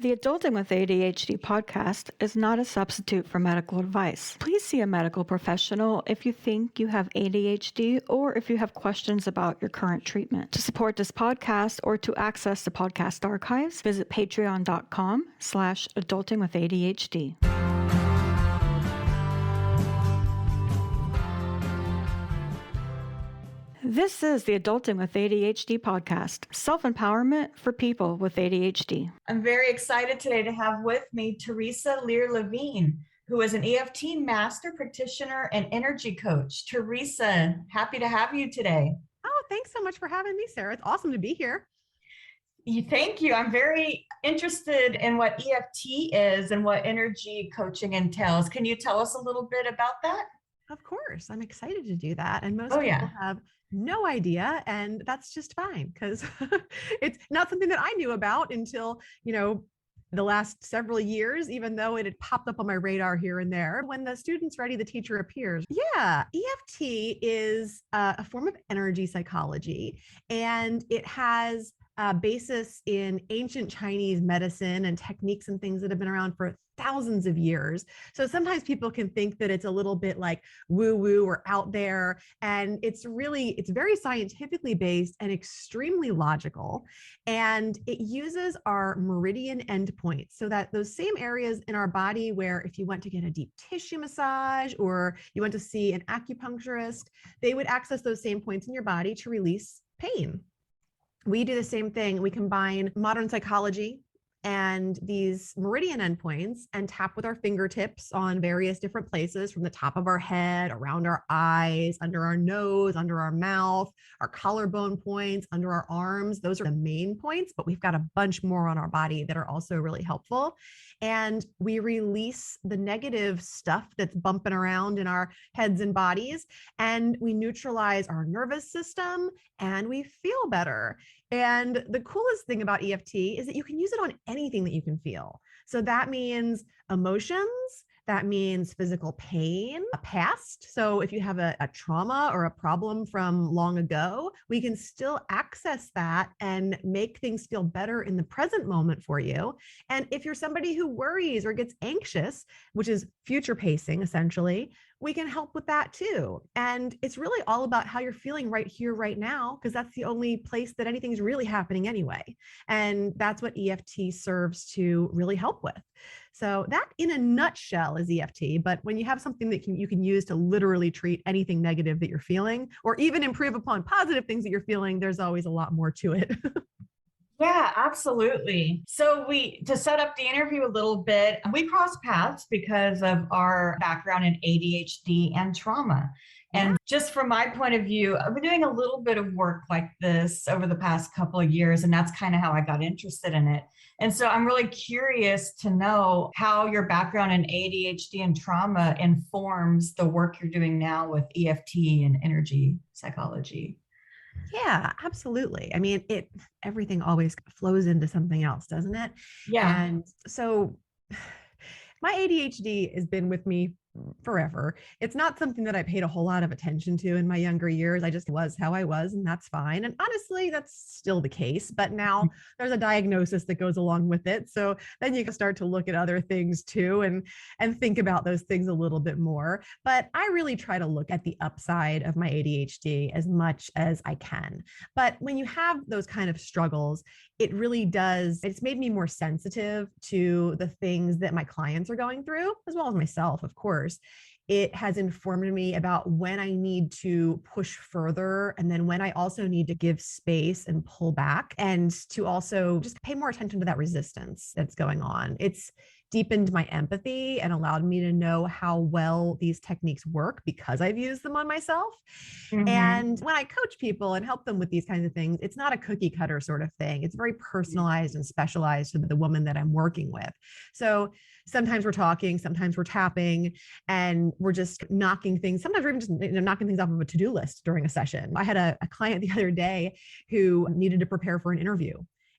The Adulting with ADHD podcast is not a substitute for medical advice. Please see a medical professional if you think you have ADHD or if you have questions about your current treatment. To support this podcast or to access the podcast archives, visit patreon.com/adultingwithadhd. This is the Adulting with ADHD podcast, self-empowerment for people with ADHD. I'm very excited today to have with me Theresa Lear Levine, who is an EFT master practitioner and energy coach. Theresa, happy to have you today. Oh, thanks so much for having me, Sarah. It's awesome to be here. Thank you. I'm very interested in what EFT is and what energy coaching entails. Can you tell us a little bit about that? Of course. I'm excited to do that. And most people have no idea, and that's just fine because it's not something that I knew about until, the last several years, even though it had popped up on my radar here and there. When the student's ready, the teacher appears. Yeah, EFT is a form of energy psychology, and it has a basis in ancient Chinese medicine and techniques and things that have been around for thousands of years. So sometimes people can think that it's a little bit like woo-woo or out there. And it's very scientifically based and extremely logical. And it uses our meridian endpoints so that those same areas in our body where if you went to get a deep tissue massage or you went to see an acupuncturist, they would access those same points in your body to release pain. We do the same thing. We combine modern psychology and these meridian endpoints and tap with our fingertips on various different places from the top of our head, around our eyes, under our nose, under our mouth, our collarbone points, under our arms. Those are the main points, but we've got a bunch more on our body that are also really helpful. And we release the negative stuff that's bumping around in our heads and bodies, and we neutralize our nervous system and we feel better. And the coolest thing about EFT is that you can use it on anything that you can feel. So that means emotions, that means physical pain, a past. So if you have a trauma or a problem from long ago, we can still access that and make things feel better in the present moment for you. And if you're somebody who worries or gets anxious, which is future pacing essentially, we can help with that too. And it's really all about how you're feeling right here, right now, because that's the only place that anything's really happening anyway. And that's what EFT serves to really help with. So that in a nutshell is EFT. But when you have something that you can use to literally treat anything negative that you're feeling, or even improve upon positive things that you're feeling, there's always a lot more to it. Yeah, absolutely. So to set up the interview a little bit, we crossed paths because of our background in ADHD and trauma. And just from my point of view, I've been doing a little bit of work like this over the past couple of years, and that's kind of how I got interested in it. And so I'm really curious to know how your background in ADHD and trauma informs the work you're doing now with EFT and energy psychology. Yeah, absolutely. I mean, everything always flows into something else, doesn't it? Yeah. And so my ADHD has been with me forever. It's not something that I paid a whole lot of attention to in my younger years. I just was how I was, and that's fine. And honestly, that's still the case. But now there's a diagnosis that goes along with it. So then you can start to look at other things too and think about those things a little bit more. But I really try to look at the upside of my ADHD as much as I can. But when you have those kind of struggles, it really does, it's made me more sensitive to the things that my clients are going through, as well as myself, of course. It has informed me about when I need to push further and then when I also need to give space and pull back, and to also just pay more attention to that resistance that's going on. It's deepened my empathy and allowed me to know how well these techniques work because I've used them on myself. Mm-hmm. And when I coach people and help them with these kinds of things, it's not a cookie cutter sort of thing. It's very personalized and specialized to the woman that I'm working with. So sometimes we're talking, sometimes we're tapping, and we're just knocking things. Sometimes we're even just knocking things off of a to-do list during a session. I had a client the other day who needed to prepare for an interview.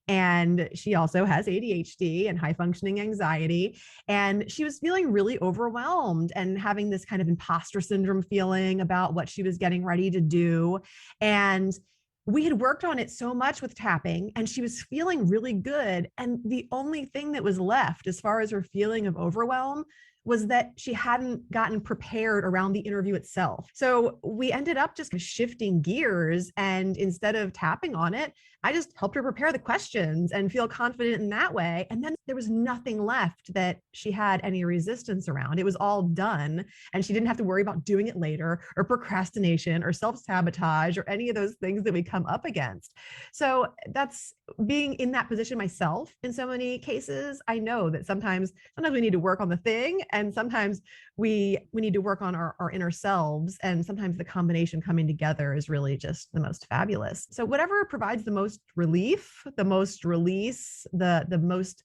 And she also has ADHD and high functioning anxiety. And she was feeling really overwhelmed and having this kind of imposter syndrome feeling about what she was getting ready to do. And we had worked on it so much with tapping and she was feeling really good. And the only thing that was left as far as her feeling of overwhelm was that she hadn't gotten prepared around the interview itself. So we ended up just shifting gears. And instead of tapping on it, I just helped her prepare the questions and feel confident in that way. And then there was nothing left that she had any resistance around. It was all done. And she didn't have to worry about doing it later or procrastination or self-sabotage or any of those things that we come up against. So that's being in that position myself in so many cases. I know that sometimes we need to work on the thing, and sometimes we need to work on our inner selves. And sometimes the combination coming together is really just the most fabulous. So whatever provides the most relief, the most release, the most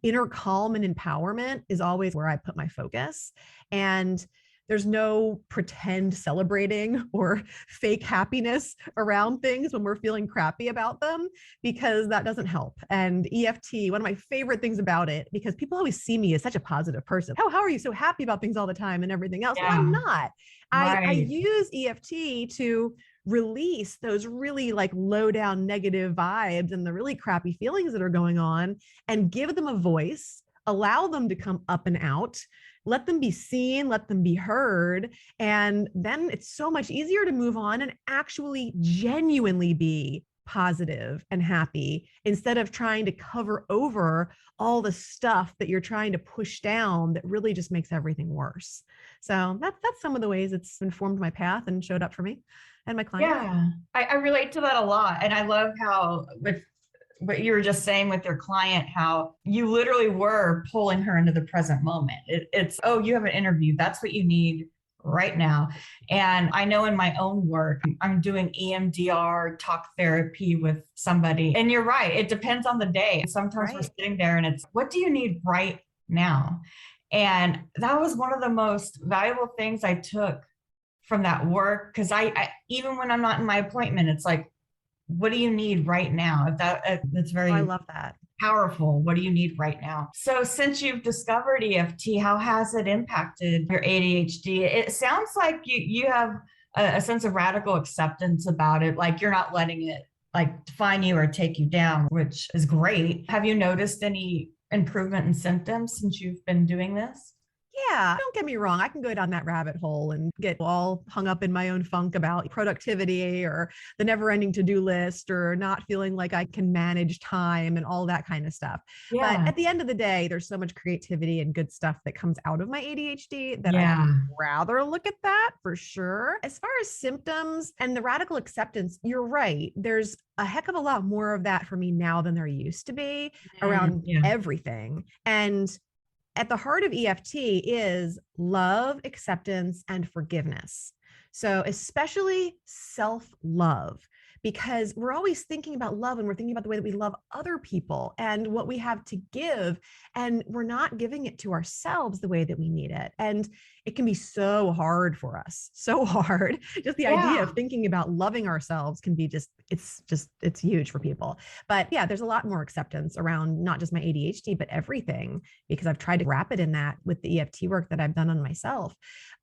inner calm and empowerment is always where I put my focus. And there's no pretend celebrating or fake happiness around things when we're feeling crappy about them, because that doesn't help. And EFT, one of my favorite things about it, because people always see me as such a positive person. Oh, how are you so happy about things all the time and everything else? Yeah. Well, I'm not. Right. I use EFT to release those really like low down negative vibes and the really crappy feelings that are going on, and give them a voice, allow them to come up and out, let them be seen, let them be heard. And then it's so much easier to move on and actually genuinely be positive and happy, instead of trying to cover over all the stuff that you're trying to push down that really just makes everything worse. So that's some of the ways it's informed my path and showed up for me and my clients. Yeah, I relate to that a lot. And I love how, with what you were just saying with your client, how you literally were pulling her into the present moment. It's, oh, you have an interview. That's what you need right now. And I know in my own work, I'm doing EMDR talk therapy with somebody. And you're right. It depends on the day. Sometimes we're sitting there and it's, what do you need right now? And that was one of the most valuable things I took from that work. Because I even when I'm not in my appointment, it's like, what do you need right now? That's very I love that. Powerful. What do you need right now? So since you've discovered EFT, how has it impacted your ADHD? It sounds like you have a sense of radical acceptance about it. Like you're not letting it like define you or take you down, which is great. Have you noticed any improvement in symptoms since you've been doing this? Yeah, don't get me wrong. I can go down that rabbit hole and get all hung up in my own funk about productivity or the never ending to-do list or not feeling like I can manage time and all that kind of stuff. Yeah. But at the end of the day, there's so much creativity and good stuff that comes out of my ADHD that I'd rather look at that for sure. As far as symptoms and the radical acceptance, you're right. There's a heck of a lot more of that for me now than there used to be around everything. And at the heart of EFT is love, acceptance, and forgiveness. So especially self-love, because we're always thinking about love and we're thinking about the way that we love other people and what we have to give. And we're not giving it to ourselves the way that we need it. And it can be so hard for us, so hard. Just the idea of thinking about loving ourselves can be it's huge for people. But yeah, there's a lot more acceptance around not just my ADHD, but everything, because I've tried to wrap it in that with the EFT work that I've done on myself.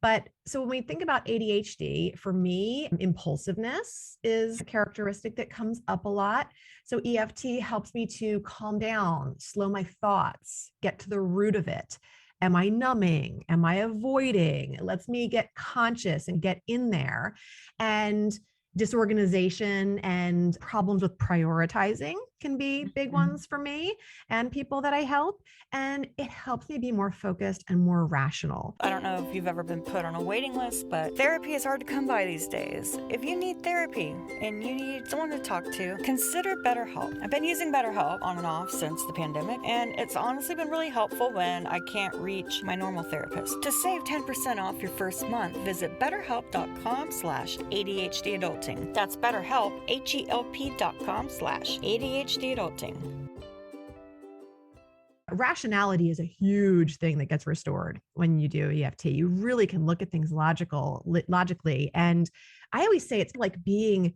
But so when we think about ADHD, for me, impulsiveness is a characteristic that comes up a lot. So EFT helps me to calm down, slow my thoughts, get to the root of it. Am I numbing? Am I avoiding? It lets me get conscious and get in there. And disorganization and problems with prioritizing can be big ones for me and people that I help. And it helps me be more focused and more rational. I don't know if you've ever been put on a waiting list, but therapy is hard to come by these days. If you need therapy and you need someone to talk to, consider BetterHelp. I've been using BetterHelp on and off since the pandemic, and it's honestly been really helpful when I can't reach my normal therapist. To save 10% off your first month, visit betterhelp.com/ADHD adulting. That's BetterHelp, HELP.com/ADHD adulting. Rationality is a huge thing that gets restored when you do EFT. You really can look at things logically. And I always say it's like being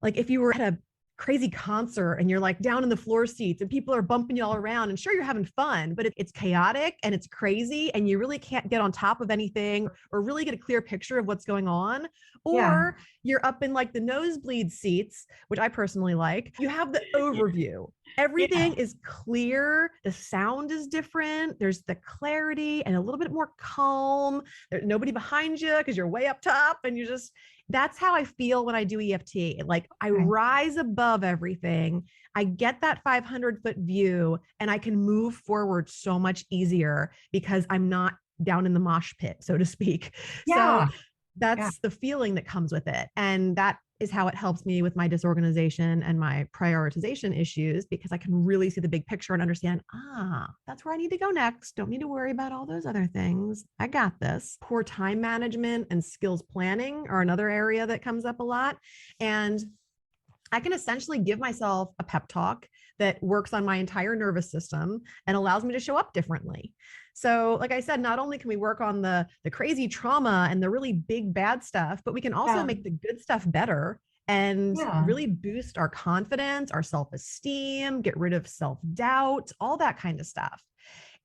like if you were at a crazy concert and you're like down in the floor seats and people are bumping you all around, and sure, you're having fun, but it's chaotic and it's crazy and you really can't get on top of anything or really get a clear picture of what's going on. or you're up in like the nosebleed seats, which I personally like. You have the overview. Everything is clear. The sound is different. There's the clarity and a little bit more calm. There's nobody behind you because you're way up top and you just, that's how I feel when I do EFT. Like I rise above everything. I get that 500-foot view and I can move forward so much easier because I'm not down in the mosh pit, so to speak. So that's the feeling that comes with it. And that is how it helps me with my disorganization and my prioritization issues, because I can really see the big picture and understand, that's where I need to go next. Don't need to worry about all those other things. I got this. Poor time management and skills planning are another area that comes up a lot. And I can essentially give myself a pep talk that works on my entire nervous system and allows me to show up differently. So like I said, not only can we work on the crazy trauma and the really big bad stuff, but we can also make the good stuff better and really boost our confidence, our self-esteem, get rid of self-doubt, all that kind of stuff.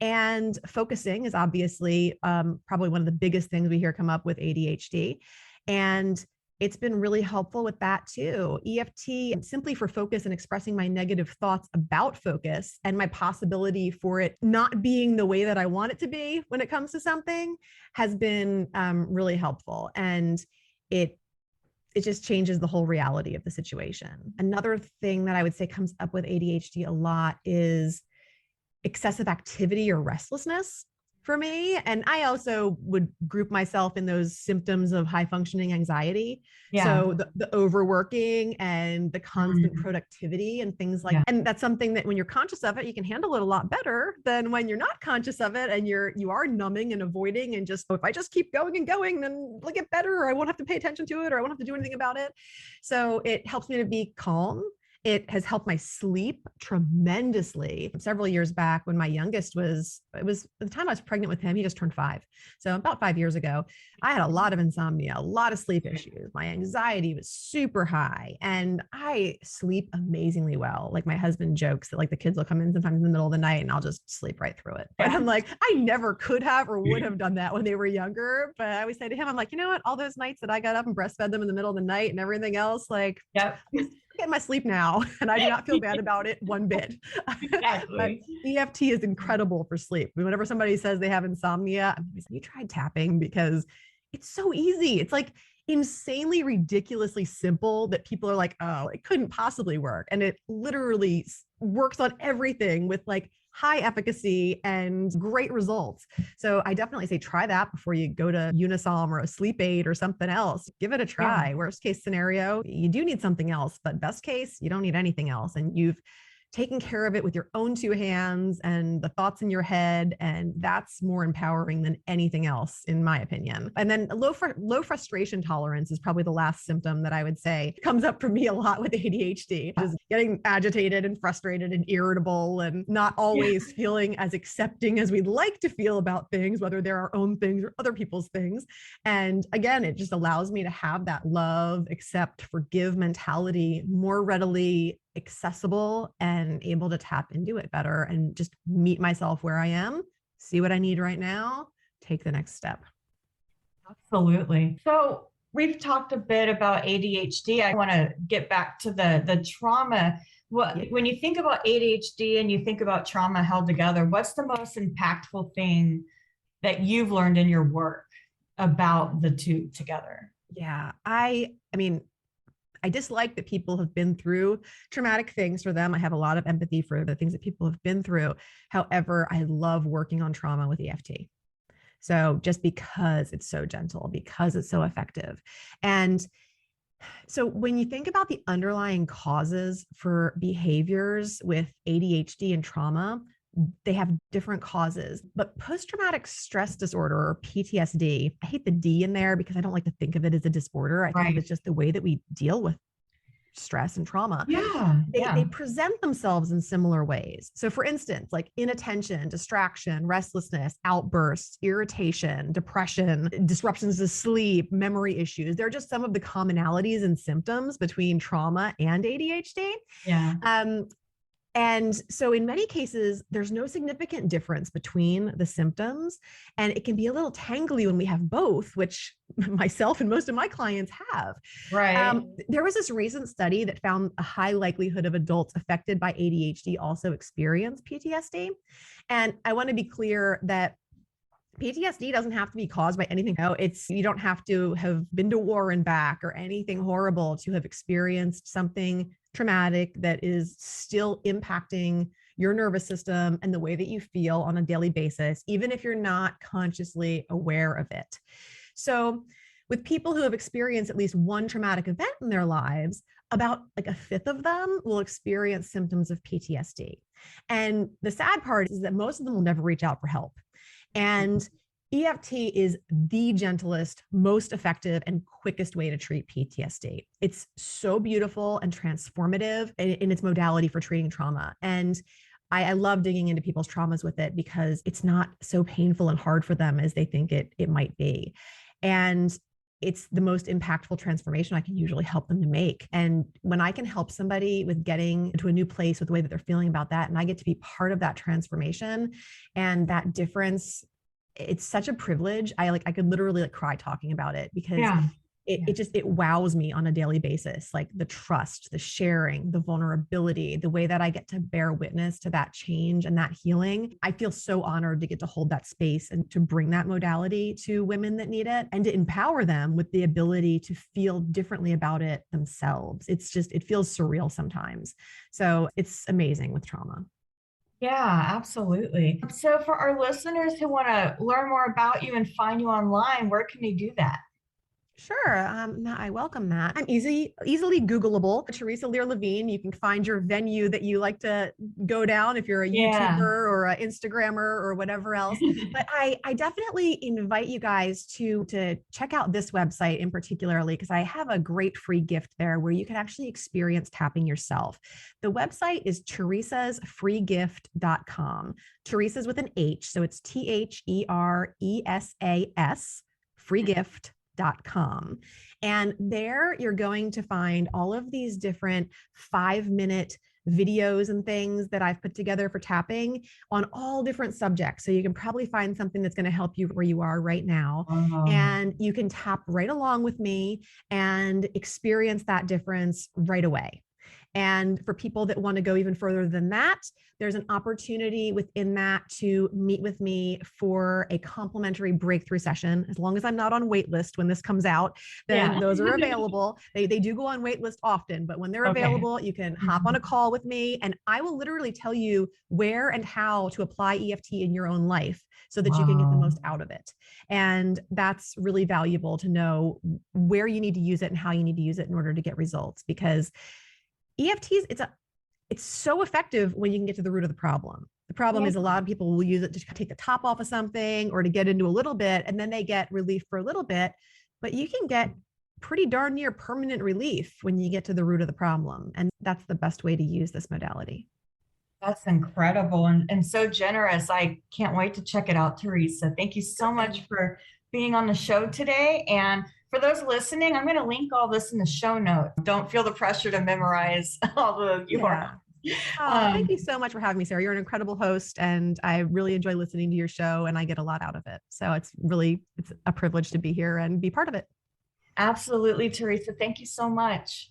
And focusing is obviously probably one of the biggest things we hear come up with ADHD. And it's been really helpful with that too. EFT, simply for focus and expressing my negative thoughts about focus and my possibility for it not being the way that I want it to be when it comes to something, has been really helpful. And it just changes the whole reality of the situation. Another thing that I would say comes up with ADHD a lot is excessive activity or restlessness for me. And I also would group myself in those symptoms of high functioning anxiety. So the overworking and the constant productivity and things like, and that's something that when you're conscious of it, you can handle it a lot better than when you're not conscious of it and you are numbing and avoiding and just, if I just keep going and going, then it'll get better, or I won't have to pay attention to it, or I won't have to do anything about it. So it helps me to be calm. It has helped my sleep tremendously. Several years back when my youngest it was the time I was pregnant with him, he just turned 5. So about 5 years ago, I had a lot of insomnia, a lot of sleep issues. My anxiety was super high and I sleep amazingly well. Like my husband jokes that like the kids will come in sometimes in the middle of the night and I'll just sleep right through it. But I'm like, I never could have or would have done that when they were younger. But I always say to him, I'm like, you know what? All those nights that I got up and breastfed them in the middle of the night and everything else, like, get my sleep now and I do not feel bad about it one bit. But EFT is incredible for sleep. Whenever somebody says they have insomnia, I'm always like, you tried tapping, because it's so easy. It's like insanely ridiculously simple that people are like, oh, it couldn't possibly work. And it literally works on everything with like high efficacy and great results. So I definitely say try that before you go to Unisom or a sleep aid or something else. Give it a try. Worst case scenario, you do need something else, but best case, you don't need anything else. And you've taking care of it with your own 2 hands and the thoughts in your head. And that's more empowering than anything else, in my opinion. And then low frustration tolerance is probably the last symptom that I would say comes up for me a lot with ADHD, is getting agitated and frustrated and irritable and not always feeling as accepting as we'd like to feel about things, whether they're our own things or other people's things. And again, it just allows me to have that love, accept, forgive mentality more readily accessible and able to tap into it better and just meet myself where I am, see what I need right now, take the next step. Absolutely. So we've talked a bit about ADHD. I want to get back to the trauma. When you think about ADHD and you think about trauma held together, what's the most impactful thing that you've learned in your work about the two together? Yeah, I mean, I dislike that people have been through traumatic things for them. I have a lot of empathy for the things that people have been through. However, I love working on trauma with EFT. So just because it's so gentle, because it's so effective. And so when you think about the underlying causes for behaviors with ADHD and trauma, they have different causes, but post-traumatic stress disorder, or PTSD, I hate the D in there because I don't like to think of it as a disorder. I think of it just the way that we deal with stress and trauma. They present themselves in similar ways. So for instance, like inattention, distraction, restlessness, outbursts, irritation, depression, disruptions to sleep, memory issues. They're just some of the commonalities and symptoms between trauma and ADHD. And so in many cases, there's no significant difference between the symptoms, and it can be a little tangly when we have both, which myself and most of my clients have. Right. There was this recent study that found a high likelihood of adults affected by ADHD also experience PTSD. And I want to be clear that PTSD doesn't have to be caused by anything. No, you don't have to have been to war and back or anything horrible to have experienced something traumatic that is still impacting your nervous system and the way that you feel on a daily basis, even if you're not consciously aware of it. So with people who have experienced at least one traumatic event in their lives, about like a fifth of them will experience symptoms of PTSD. And the sad part is that most of them will never reach out for help. And EFT is the gentlest, most effective, and quickest way to treat PTSD. It's so beautiful and transformative in its modality for treating trauma. And I love digging into people's traumas with it because it's not so painful and hard for them as they think it might be. And it's the most impactful transformation I can usually help them to make. And when I can help somebody with getting into a new place with the way that they're feeling about that, and I get to be part of that transformation and that difference, it's such a privilege. I could literally cry talking about it because it wows me on a daily basis. Like the trust, the sharing, the vulnerability, the way that I get to bear witness to that change and that healing. I feel so honored to get to hold that space and to bring that modality to women that need it and to empower them with the ability to feel differently about it themselves. It feels surreal sometimes. So it's amazing with trauma. Yeah, absolutely. So for our listeners who want to learn more about you and find you online, where can they do that? Sure. I welcome that. I'm easily Googleable. Theresa Lear Levine. You can find your venue that you like to go down if you're a YouTuber or an Instagrammer or whatever else. But I definitely invite you guys to check out this website in particularly because I have a great free gift there where you can actually experience tapping yourself. The website is theresasfreegift.com. Theresa's with an H, so it's THERESAS, freegift.com. And there you're going to find all of these different 5-minute videos and things that I've put together for tapping on all different subjects. So you can probably find something that's going to help you where you are right now. And you can tap right along with me and experience that difference right away. And for people that want to go even further than that, there's an opportunity within that to meet with me for a complimentary breakthrough session. As long as I'm not on waitlist when this comes out, then those are available. They do go on waitlist often, but when they're available, you can hop on a call with me and I will literally tell you where and how to apply EFT in your own life so that you can get the most out of it. And that's really valuable to know where you need to use it and how you need to use it in order to get results, because EFTs, it's so effective when you can get to the root of the problem. The problem is a lot of people will use it to take the top off of something or to get into a little bit, and then they get relief for a little bit, but you can get pretty darn near permanent relief when you get to the root of the problem. And that's the best way to use this modality. That's incredible and so generous. I can't wait to check it out, Theresa. Thank you so much for being on the show today. And for those listening, I'm going to link all this in the show notes. Don't feel the pressure to memorize all the URLs. Thank you so much for having me, Sarah. You're an incredible host, and I really enjoy listening to your show, and I get a lot out of it. So it's a privilege to be here and be part of it. Absolutely, Theresa. Thank you so much.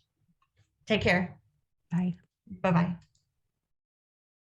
Take care. Bye. Bye-bye.